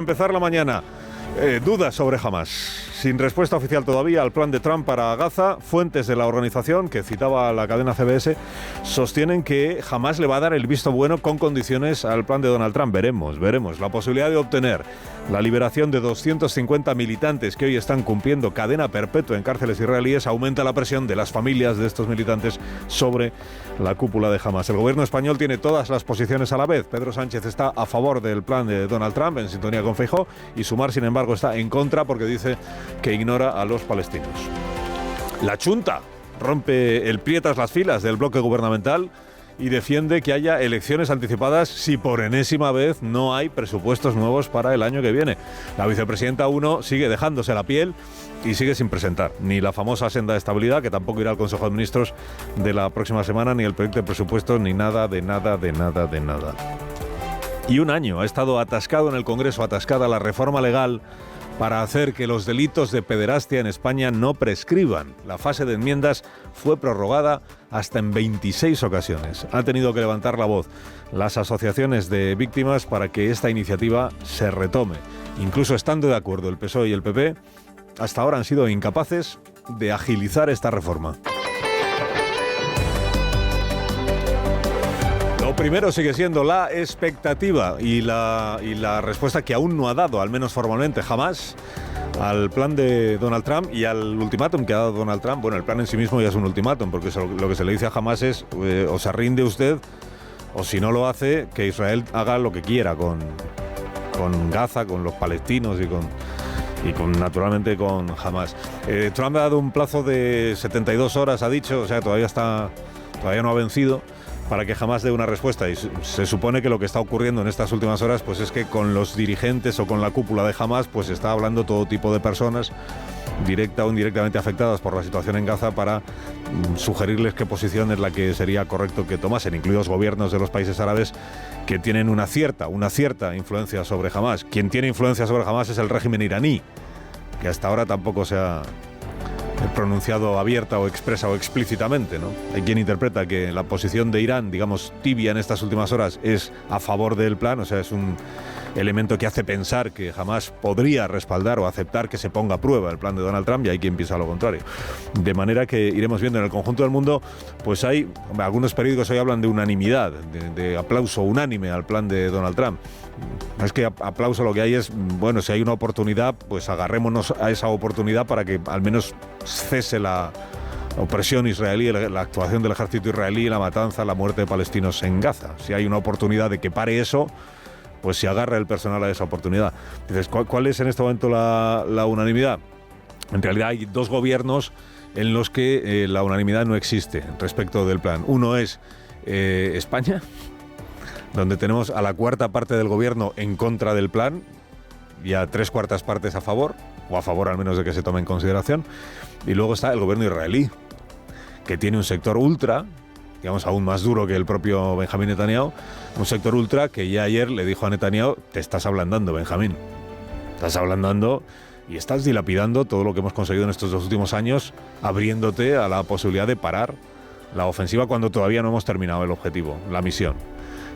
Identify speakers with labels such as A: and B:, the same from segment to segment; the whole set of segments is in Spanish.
A: Empezar la mañana. Dudas sobre Hamás. Sin respuesta oficial todavía al plan de Trump para Gaza, fuentes de la organización, que citaba la cadena CBS, sostienen que Hamás le va a dar el visto bueno con condiciones al plan de Donald Trump. Veremos. La posibilidad de obtener la liberación de 250 militantes que hoy están cumpliendo cadena perpetua en cárceles israelíes aumenta la presión de las familias de estos militantes sobre la cúpula de Hamás. El gobierno español tiene todas las posiciones a la vez. Pedro Sánchez está a favor del plan de Donald Trump, en sintonía con Feijóo, y Sumar, sin embargo, está en contra porque dice que ignora a los palestinos. La Chunta rompe el pie tras las filas del bloque gubernamental y defiende que haya elecciones anticipadas si por enésima vez no hay presupuestos nuevos para el año que viene. La vicepresidenta 1 sigue dejándose la piel y sigue sin presentar ni la famosa senda de estabilidad, que tampoco irá al Consejo de Ministros de la próxima semana, ni el proyecto de presupuestos, ni nada. Y un año ha estado atascado en el Congreso, atascada la reforma legal para hacer que los delitos de pederastia en España no prescriban. La fase de enmiendas fue prorrogada hasta en 26 ocasiones. Han tenido que levantar la voz las asociaciones de víctimas para que esta iniciativa se retome. Incluso estando de acuerdo el PSOE y el PP, hasta ahora han sido incapaces de agilizar esta reforma. Lo primero sigue siendo la expectativa y la respuesta que aún no ha dado, al menos formalmente, Hamás al plan de Donald Trump y al ultimátum que ha dado Donald Trump. Bueno, el plan en sí mismo ya es un ultimátum, porque lo que se le dice a Hamás es o se rinde usted, o si no lo hace, que Israel haga lo que quiera con Gaza, con los palestinos y naturalmente con Hamás. Trump ha dado un plazo de 72 horas, ha dicho, o sea, todavía no ha vencido, para que Hamás dé una respuesta, y se supone que lo que está ocurriendo en estas últimas horas pues es que con los dirigentes o con la cúpula de Hamás pues está hablando todo tipo de personas directa o indirectamente afectadas por la situación en Gaza para sugerirles qué posición es la que sería correcto que tomasen, incluidos gobiernos de los países árabes que tienen una cierta influencia sobre Hamás. Quien tiene influencia sobre Hamás es el régimen iraní, que hasta ahora tampoco se ha pronunciado abierta o expresa o explícitamente, ¿no? Hay quien interpreta que la posición de Irán, digamos, tibia en estas últimas horas, es a favor del plan, o sea, es un elemento que hace pensar que jamás podría respaldar o aceptar que se ponga a prueba el plan de Donald Trump, y hay quien piensa lo contrario. De manera que iremos viendo en el conjunto del mundo, pues hay, algunos periódicos hoy hablan de unanimidad, de aplauso unánime al plan de Donald Trump. Es que aplauso lo que hay es, bueno, si hay una oportunidad, pues agarrémonos a esa oportunidad para que al menos cese la opresión israelí, la actuación del ejército israelí, la matanza, la muerte de palestinos en Gaza. Si hay una oportunidad de que pare eso, pues se agarra el personal a esa oportunidad. Dices, ¿cuál es en este momento la unanimidad? En realidad hay dos gobiernos en los que la unanimidad no existe respecto del plan. Uno es España, donde tenemos a la cuarta parte del gobierno en contra del plan y a 3/4 partes a favor, o a favor al menos de que se tome en consideración. Y luego está el gobierno israelí, que tiene un sector ultra, digamos aún más duro que el propio Benjamín Netanyahu, un sector ultra que ya ayer le dijo a Netanyahu: te estás ablandando, Benjamín, estás ablandando y estás dilapidando todo lo que hemos conseguido en estos 2 últimos años, abriéndote a la posibilidad de parar la ofensiva cuando todavía no hemos terminado el objetivo, la misión,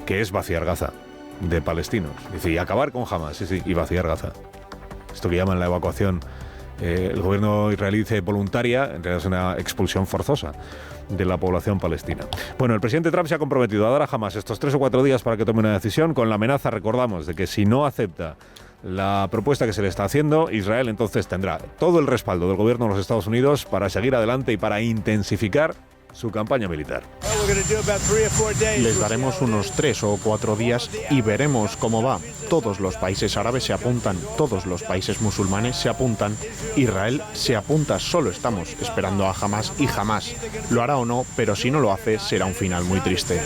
A: que es vaciar Gaza de palestinos. Dice, y acabar con Hamás, sí, y vaciar Gaza. Esto que llaman la evacuación, el gobierno israelí dice voluntaria, en realidad es una expulsión forzosa de la población palestina. Bueno, el presidente Trump se ha comprometido a dar a Hamás estos 3 o 4 días para que tome una decisión, con la amenaza, recordamos, de que si no acepta la propuesta que se le está haciendo, Israel entonces tendrá todo el respaldo del gobierno de los Estados Unidos para seguir adelante y para intensificar su campaña militar.
B: Les daremos unos 3 o 4 días y veremos cómo va. Todos los países árabes se apuntan, todos los países musulmanes se apuntan, Israel se apunta, solo estamos esperando a Hamás y Hamás lo hará o no, pero si no lo hace será un final muy triste.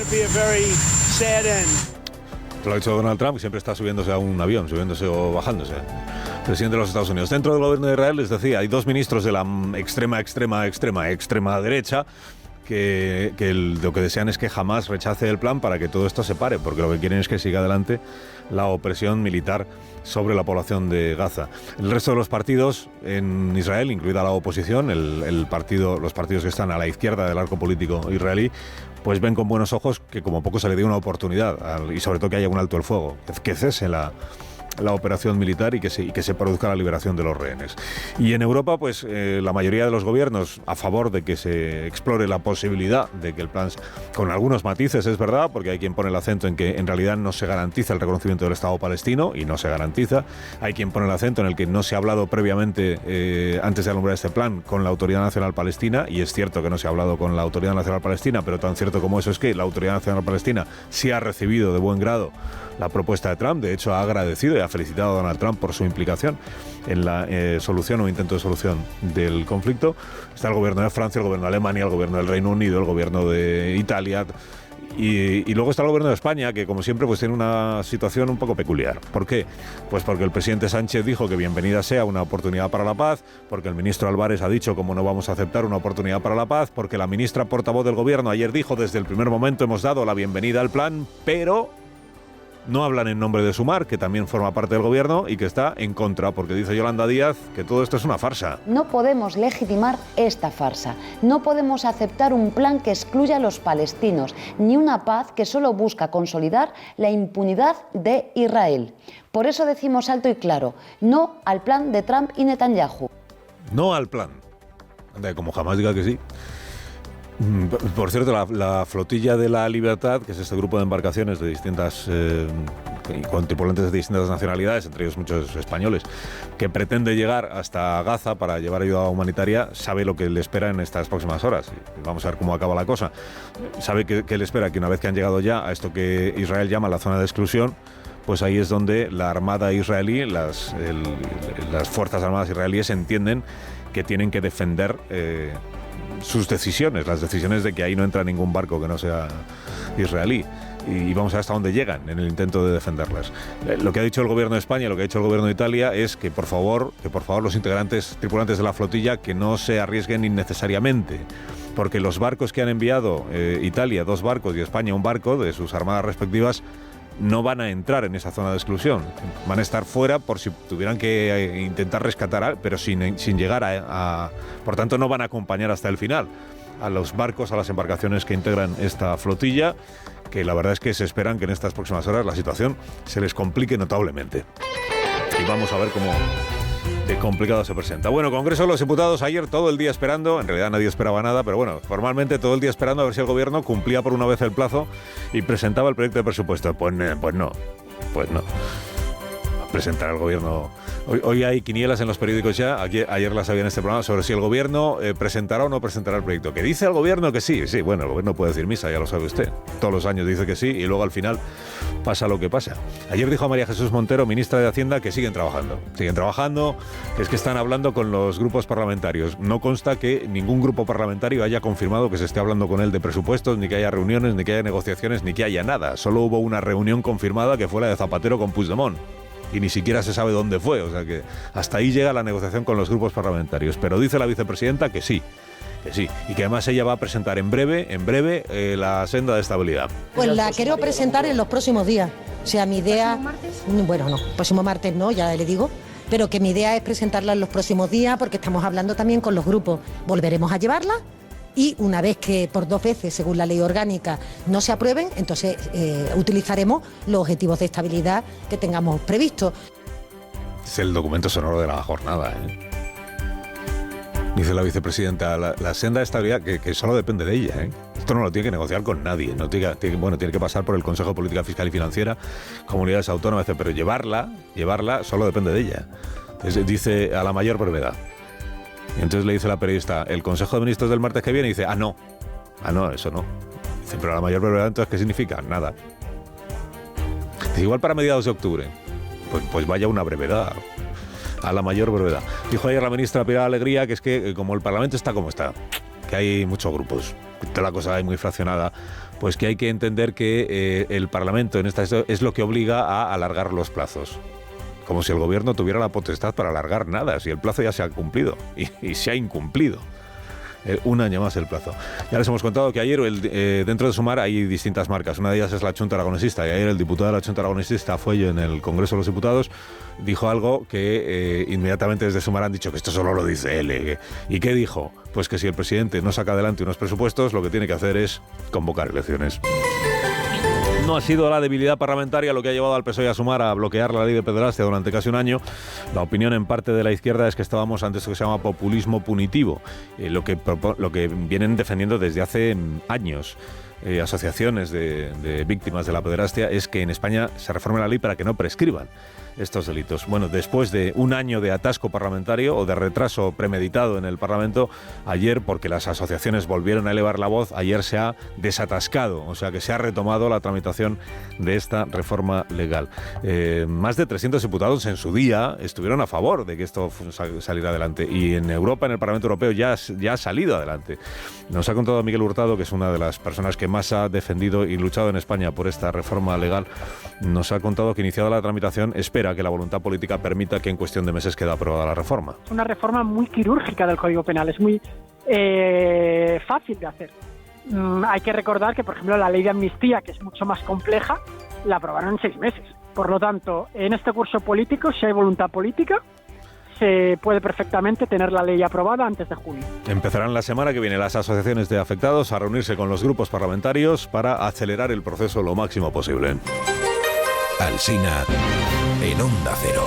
A: Lo ha dicho Donald Trump, que siempre está subiéndose a un avión, subiéndose o bajándose. Presidente de los Estados Unidos. Dentro del gobierno de Israel, les decía, hay 2 ministros de la extrema derecha que lo que desean es que Hamás rechace el plan para que todo esto se pare, porque lo que quieren es que siga adelante la opresión militar sobre la población de Gaza. El resto de los partidos en Israel, incluida la oposición, los partidos que están a la izquierda del arco político israelí, pues ven con buenos ojos que como poco se le dé una oportunidad y sobre todo que haya un alto el fuego, que cese la la operación militar y que se produzca la liberación de los rehenes. Y en Europa, pues la mayoría de los gobiernos a favor de que se explore la posibilidad de que el plan, con algunos matices, es verdad, porque hay quien pone el acento en que en realidad no se garantiza el reconocimiento del Estado palestino, y no se garantiza. Hay quien pone el acento en el que no se ha hablado previamente, antes de alumbrar este plan, con la Autoridad Nacional Palestina, y es cierto que no se ha hablado con la Autoridad Nacional Palestina, pero tan cierto como eso es que la Autoridad Nacional Palestina sí ha recibido de buen grado la propuesta de Trump. De hecho, ha agradecido y ha felicitado a Donald Trump por su implicación en la solución o intento de solución del conflicto. Está el gobierno de Francia, el gobierno de Alemania, el gobierno del Reino Unido, el gobierno de Italia. Y luego está el gobierno de España, que como siempre pues tiene una situación un poco peculiar. ¿Por qué? Pues porque el presidente Sánchez dijo que bienvenida sea una oportunidad para la paz, porque el ministro Álvarez ha dicho cómo no vamos a aceptar una oportunidad para la paz, porque la ministra portavoz del gobierno ayer dijo desde el primer momento hemos dado la bienvenida al plan, pero no hablan en nombre de Sumar, que también forma parte del gobierno y que está en contra, porque dice Yolanda Díaz que todo esto es una farsa.
C: No podemos legitimar esta farsa. No podemos aceptar un plan que excluya a los palestinos, ni una paz que solo busca consolidar la impunidad de Israel. Por eso decimos alto y claro, no al plan de Trump y Netanyahu.
A: No al plan. Como jamás diga que sí. Por cierto, la flotilla de la Libertad, que es este grupo de embarcaciones de distintas con tripulantes de distintas nacionalidades, entre ellos muchos españoles, que pretende llegar hasta Gaza para llevar ayuda humanitaria, sabe lo que le espera en estas próximas horas. Vamos a ver cómo acaba la cosa. Sabe que le espera que una vez que han llegado ya a esto que Israel llama la zona de exclusión, pues ahí es donde la Armada israelí, las Fuerzas Armadas israelíes entienden que tienen que defender sus decisiones, las decisiones de que ahí no entra ningún barco que no sea israelí. Y vamos a ver hasta dónde llegan en el intento de defenderlas. Lo que ha dicho el gobierno de España, lo que ha dicho el gobierno de Italia es que por favor los tripulantes de la flotilla que no se arriesguen innecesariamente, porque los barcos que han enviado Italia, 2 barcos, y España un barco de sus armadas respectivas, no van a entrar en esa zona de exclusión. Van a estar fuera por si tuvieran que intentar rescatar, pero sin llegar a... Por tanto, no van a acompañar hasta el final a los barcos, a las embarcaciones que integran esta flotilla, que la verdad es que se esperan que en estas próximas horas la situación se les complique notablemente. Y vamos a ver cómo de complicado se presenta. Bueno, Congreso de los Diputados ayer todo el día esperando, en realidad nadie esperaba nada, pero bueno, formalmente todo el día esperando a ver si el gobierno cumplía por una vez el plazo y presentaba el proyecto de presupuesto. Pues no. Presentar al gobierno. Hoy hay quinielas en los periódicos ya, ayer las había en este programa, sobre si el gobierno presentará o no presentará el proyecto. ¿Que dice el gobierno que sí? Sí, bueno, el gobierno puede decir misa, ya lo sabe usted. Todos los años dice que sí y luego al final pasa lo que pasa. Ayer dijo a María Jesús Montero, ministra de Hacienda, que siguen trabajando, que es que están hablando con los grupos parlamentarios. No consta que ningún grupo parlamentario haya confirmado que se esté hablando con él de presupuestos, ni que haya reuniones, ni que haya negociaciones, ni que haya nada. Solo hubo una reunión confirmada que fue la de Zapatero con Puigdemont. Y ni siquiera se sabe dónde fue, o sea que hasta ahí llega la negociación con los grupos parlamentarios. Pero dice la vicepresidenta que sí, y que además ella va a presentar en breve la senda de estabilidad.
D: Pues la quiero presentar en los próximos días. O sea, mi idea... ¿Próximo martes? Bueno, no, próximo martes no, ya le digo. Pero que mi idea es presentarla en los próximos días porque estamos hablando también con los grupos. Volveremos a llevarla. Y una vez que por 2 veces, según la ley orgánica, no se aprueben, entonces utilizaremos los objetivos de estabilidad que tengamos previstos.
A: Es el documento sonoro de la jornada, ¿eh? Dice la vicepresidenta, la senda de estabilidad que solo depende de ella, ¿eh? Esto no lo tiene que negociar con nadie, tiene que pasar por el Consejo de Política Fiscal y Financiera, comunidades autónomas, pero llevarla solo depende de ella. Dice a la mayor brevedad. Y entonces le dice la periodista, ¿el Consejo de Ministros del martes que viene? Y dice, no, eso no. Dice, pero a la mayor brevedad, entonces, ¿qué significa? Nada. Dice, igual para mediados de octubre. Pues vaya una brevedad. A la mayor brevedad. Dijo ayer la ministra Pilar Alegría que es que como el Parlamento está como está, que hay muchos grupos, que toda la cosa es muy fraccionada, pues que hay que entender que el Parlamento en esta es lo que obliga a alargar los plazos. Como si el gobierno tuviera la potestad para alargar nada, si el plazo ya se ha cumplido y se ha incumplido. 1 año más el plazo. Ya les hemos contado que ayer dentro de Sumar hay distintas marcas. Una de ellas es la Chunta Aragonesista. Y ayer el diputado de la Chunta Aragonesista, Fuello, en el Congreso de los Diputados, dijo algo que inmediatamente desde Sumar han dicho que esto solo lo dice él. ¿Y qué dijo? Pues que si el presidente no saca adelante unos presupuestos, lo que tiene que hacer es convocar elecciones. No ha sido la debilidad parlamentaria lo que ha llevado al PSOE a Sumar a bloquear la ley de pederastia durante casi un año. La opinión en parte de la izquierda es que estábamos ante esto que se llama populismo punitivo, lo que vienen defendiendo desde hace años. Asociaciones de víctimas de la pederastia es que en España se reforme la ley para que no prescriban estos delitos. Bueno, después de un año de atasco parlamentario o de retraso premeditado en el Parlamento, ayer, porque las asociaciones volvieron a elevar la voz, ayer se ha desatascado, o sea que se ha retomado la tramitación de esta reforma legal. Más de 300 diputados en su día estuvieron a favor de que esto saliera adelante, y en Europa, en el Parlamento Europeo, ya ha salido adelante. Nos ha contado Miguel Hurtado, que es una de las personas que más ha defendido y luchado en España por esta reforma legal. Nos ha contado que, iniciada la tramitación, espera que la voluntad política permita que en cuestión de meses quede aprobada la reforma.
E: Una reforma muy quirúrgica del Código Penal, es muy fácil de hacer. Hay que recordar que, por ejemplo, la ley de amnistía, que es mucho más compleja, la aprobaron en 6 meses. Por lo tanto, en este curso político, si hay voluntad política, se puede perfectamente tener la ley aprobada antes de junio. Empezarán la semana que viene las asociaciones de afectados a reunirse con los grupos parlamentarios para acelerar el proceso lo máximo posible.
F: Alsina en Onda Cero.